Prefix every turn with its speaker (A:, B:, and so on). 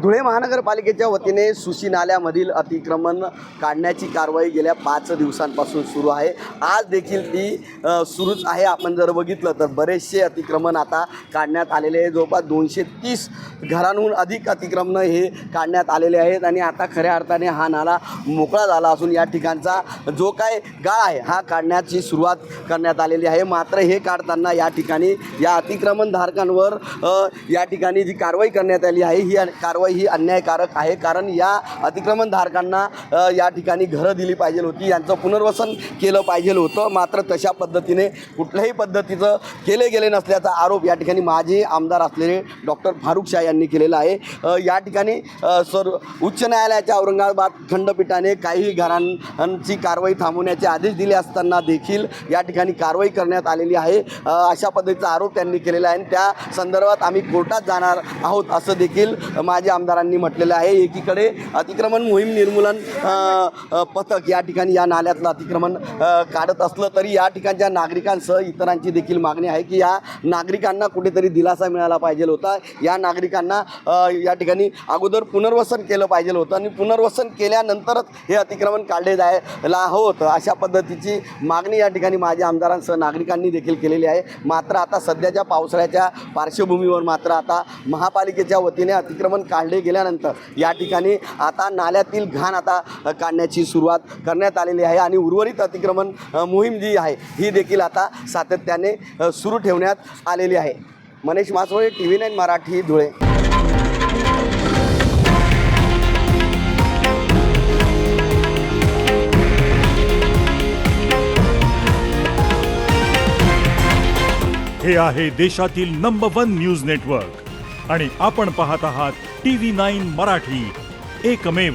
A: धुळे महानगरपालिकेच्या वतीने सुशी नाल्यामधील अतिक्रमण काढण्याची कारवाई गेल्या 5 दिवसांपासून सुरू आहे। आज देखील ती सुरूच आहे। आपण जर बघितलं तर बरेचसे अतिक्रमण आता काढण्यात आलेले आहे। जवळपास 230 घरांहून अधिक अतिक्रमण हे काढण्यात आलेले आहेत आणि आता खऱ्या अर्थाने हा नाला मोकळा झाला असून या ठिकाणचा जो काय गाळ आहे हा काढण्याची सुरुवात करण्यात आलेली आहे। मात्र हे काढताना या ठिकाणी या अतिक्रमणधारकांवर या ठिकाणी जी कारवाई करण्यात आली आहे ही कारवाई ही अन्यायकारक आहे। कारण या अतिक्रमणधारकांना या ठिकाणी घरं दिली पाहिजे होती, यांचं पुनर्वसन केलं पाहिजे होतं। मात्र तशा पद्धतीने कुठल्याही पद्धतीचं केले गेले नसल्याचा आरोप या ठिकाणी माजी आमदार असलेले डॉक्टर फारुख शाह यांनी केलेला आहे। या ठिकाणी उच्च न्यायालयाच्या औरंगाबाद खंडपीठाने काही घरांची कारवाई थांबवण्याचे आदेश दिले असताना देखील या ठिकाणी कारवाई करण्यात आलेली आहे अशा पद्धतीचा आरोप त्यांनी केलेला आहे। त्या संदर्भात आम्ही कोर्टात जाणार आहोत असं देखील माजी आमदारांनी म्हटलेलं आहे। एकीकडे अतिक्रमण मोहीम निर्मूलन पथक या ठिकाणी या नाल्यातलं अतिक्रमण काढत असलं तरी या ठिकाणच्या नागरिकांसह इतरांची देखील मागणी आहे की या नागरिकांना कुठेतरी दिलासा मिळाला पाहिजे होता। या नागरिकांना या ठिकाणी अगोदर पुनर्वसन केलं पाहिजे होतं आणि पुनर्वसन केल्यानंतरच हे अतिक्रमण काढले जायला हवं होतं अशा पद्धतीची मागणी या ठिकाणी माजी आमदारांसह नागरिकांनी देखील केलेली आहे। मात्र आता सध्याच्या पावसाळ्याच्या पार्श्वभूमीवर मात्र आता महापालिकेच्या वतीने अतिक्रमण काढले गेल्यानंतर या ठिकाणी आता नाल्यातील घाण आता काढण्याची सुरुवात करण्यात आलेली आहे आणि उर्वरित अतिक्रमण मोहीम जी आहे ही देखील आता सातत्याने सुरू ठेवण्यात आलेली आहे। मनीष मासोळे, TV9 मराठी, धुळे।
B: हे आहे देशातील नंबर 1 न्यूज नेटवर्क आणि आपण पाहत आहात TV9 मराठी, एकमेव।